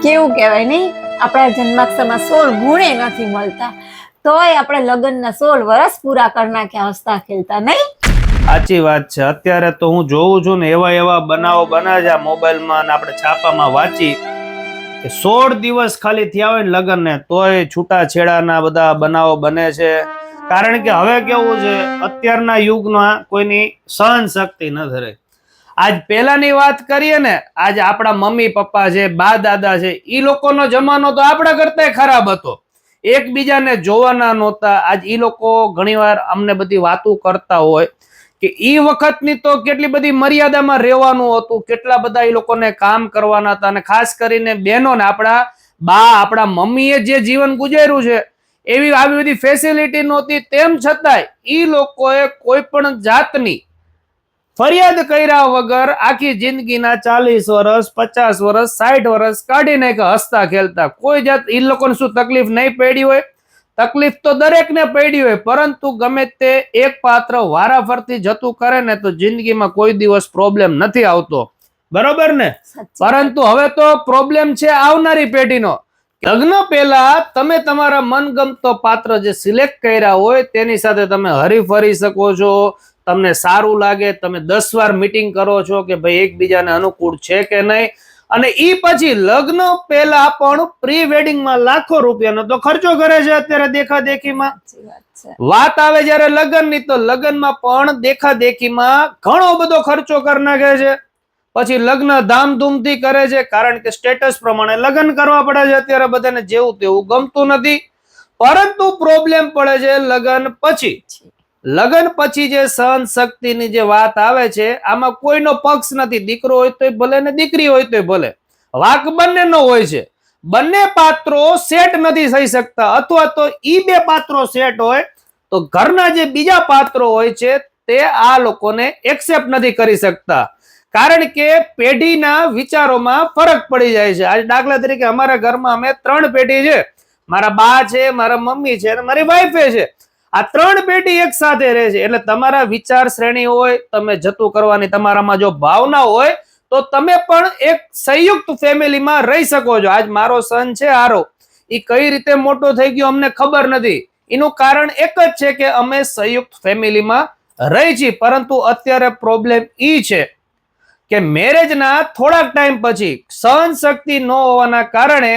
કેવું કહેવાય નહીં, આપણા જન્માક્ષરમાં 16 ગુણે નથી મળતા, તોય આપણે લગ્નના 16 વર્ષ પૂરા કરી નાખ્યા હસતા ખેલતા, નહીં? સાચી વાત છે. અત્યારે તો હું જોઉં છું ને એવા બનાવો બને છે મોબાઈલમાં ને આપણે છાપામાં વાંચી કે 16 દિવસ ખાલી થયા હોય ને લગ્ન ને તોય છૂટાછેડાના બધા બનાવો બને છે. કારણ કે હવે કેવું છે, અત્યારના યુગમાં કોઈની સહન શક્તિ નથી રહી. આજ પહેલાની વાત કરીએ ને, આજ આપણા મમ્મી પપ્પા છે, બા દાદા છે, ઈ લોકોનો જમાનો તો આપણા કરતા ખરાબ હતો. એકબીજાને જોવાના નહોતા. આજ ઈ લોકો ઘણીવાર અમને બધી વાતો કરતા હોય કે ઈ વખતની તો કેટલી બધી મર્યાદામાં રહેવાનું હતું, કેટલા બધા ઈ લોકોને કામ કરવાના હતા. અને ખાસ કરીને બહેનો ને આપણા બા આપણા મમ્મીએ જે જીવન ગુજાર્યું છે એવી આવી બધી ફેસિલિટી નહોતી. તેમ છતાંય ઈ લોકોએ કોઈ પણ જાતની ફરિયાદ કર્યા વગર આખી જિંદગીના 40 વર્ષ 50 વર્ષ 60 વર્ષ કાઢી નાખ્યા હસતા ખેલતા. કોઈ જાત ઈ લોકોને શું તકલીફ નહીં પડી હોય? તકલીફ તો દરેકને પડી હોય, પરંતુ ગમે તે એક પાત્ર વારાફરતી જતું કરે ને તો જિંદગીમાં કોઈ દિવસ પ્રોબ્લેમ નથી આવતો, બરોબર ને? પરંતુ હવે તો પ્રોબ્લેમ છે આવનારી પેઢીનો. લગ્ન પહેલા તમે તમારા મનગમતો પાત્ર જે સિલેક્ટ કર્યા હોય તેની સાથે તમે હરીફરી શકો છો. તમને સારું લાગે, તમે 10 વાર મીટિંગ કરો છો કે ભાઈ એકબીજાને અનુકૂળ છે કે નહીં. અને ઈ પછી લગ્ન પહેલા પણ પ્રી વેડિંગમાં લાખો રૂપિયાનો તો ખર્ચો કરે છે અત્યારે દેખાદેખીમાં. વાત આવે જયારે લગ્નની તો લગ્નમાં પણ દેખાદેખીમાં ઘણો બધો ખર્ચો કરી નાખે છે. પછી લગ્ન ધામધૂમથી કરે છે, કારણ કે સ્ટેટસ પ્રમાણે લગ્ન કરવા પડે છે. અત્યારે બધાને જેવું તેવું ગમતું નથી. પરંતુ પ્રોબ્લેમ પડે છે લગ્ન પછી. લગ્ન પછી જે સહન શક્તિની જે વાત આવે છે, આમાં કોઈનો પક્ષ નથી. દીકરો હોય તોય ભલે ને દીકરી હોય તોય ભલે, વાક બંનેનો હોય છે. બંને પાત્રો સેટ નથી થઈ શકતા, અથવા તો ઈ બે પાત્રો સેટ હોય તો ઘરના જે બીજા પાત્રો હોય છે તે આ લોકોને એક્સેપ્ટ નથી કરી શકતા, કારણ કે પેઢીના વિચારોમાં ફરક પડી જાય છે. આજે દાખલા તરીકે અમારા ઘરમાં અમે 3 પેઢી છે. મારા બા છે, મારા મમ્મી છે અને મારી વાઈફે છે. આ 3 પેઢી એક સાથે રહે છે. એટલે તમારા વિચાર શ્રેણી હોય, તમે જતું કરવાની તમારામાં જો ભાવના હોય તો તમે પણ એક સંયુક્ત ફેમિલીમાં રહી શકો છો. આજ મારો સન છે આરો, એ કઈ રીતે મોટો થઈ ગયો અમને ખબર નથી. એનું કારણ એક જ છે કે અમે સંયુક્ત ફેમિલીમાં રહી છીએ. પરંતુ અત્યારે પ્રોબ્લેમ ઈ છે કે મેરેજના થોડાક ટાઈમ પછી સહન શક્તિ ન હોવાના કારણે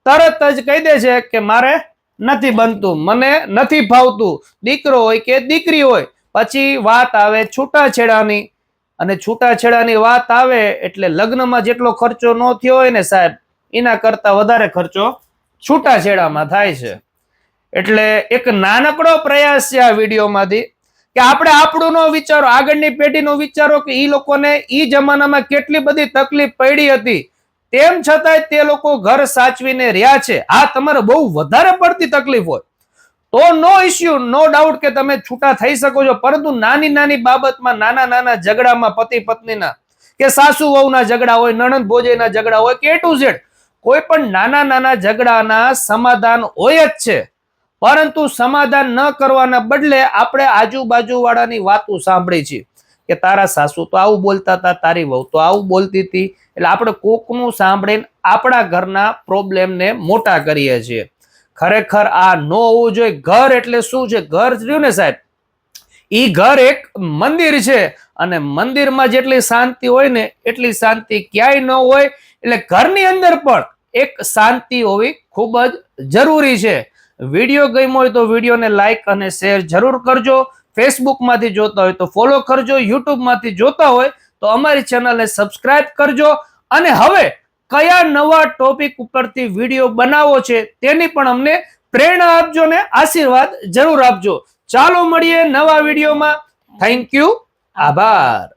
તરત જ કહી દે છે કે મારે નથી બનતું, મને નથી ફાવતું. દીકરો હોય કે દીકરી હોય, પછી વાત આવે છૂટાછેડાની. અને છૂટાછેડાની વાત આવે એટલે લગ્નમાં જેટલો ખર્ચો ન થયો હોય ને સાહેબ, એના કરતા વધારે ખર્ચો છૂટાછેડામાં થાય છે. એટલે એક નાનકડો પ્રયાસ છે આ વિડીયોમાંથી કે આપણે આપણું નો વિચારો, આગળની પેઢીનો વિચારો કે ઈ લોકોને ઈ જમાનામાં કેટલી બધી તકલીફ પડી હતી, તેમ છતાંય તે લોકો ઘર સાચવીને રહ્યા છે. આ તમારે બહુ વધારે પડતી તકલીફ હોય તો નો ઇશ્યુ, નો ડાઉટ કે તમે છૂટા થઈ શકો છો. પરંતુ નાની નાની બાબતમાં, નાના નાના ઝઘડામાં, પતિ પત્નીના કે સાસુ વહુના ઝઘડા હોય, નણંદ ભોજયના ઝઘડા હોય કે A to Z, કોઈ પણ નાના નાના ઝઘડાના સમાધાન હોય જ છે. પરંતુ સમાધાન ન કરવાના બદલે આપણે આજુબાજુ વાળાની વાતો સાંભળી છે કે તારા સાસુ તો આવું બોલતા હતા, તારી વહુ તો આવું બોલતી હતી. એટલે આપણે કોકનું સાંભળીને આપણા ઘરના પ્રોબ્લેમને મોટા કરીએ છીએ. ખરેખર આ ન હોવું જોઈએ. ઘર એટલે શું છે? ઘર રહ્યું ને સાહેબ, ઈ ઘર એક મંદિર છે. અને મંદિરમાં જેટલી શાંતિ હોય ને એટલી શાંતિ ક્યાંય ન હોય. એટલે ઘરની અંદર પણ એક શાંતિ હોવી ખૂબ જ જરૂરી છે. વિડીયો ગમ્યો હોય તો વિડીયોને લાઈક અને શેર જરૂર કરજો. ફેસબુક માંથી જોતા હોય તો ફોલો કરજો. યુટ્યુબ માંથી જોતા હોય તો અમારી ચેનલને સબસ્ક્રાઇબ કરજો. અને હવે કયા નવા ટોપિક ઉપરથી વિડીયો બનાવો છે તેની પણ અમને પ્રેરણા આપજો ને આશીર્વાદ જરૂર આપજો. ચાલો મળીએ નવા વિડીયોમાં. Thank you. આભાર.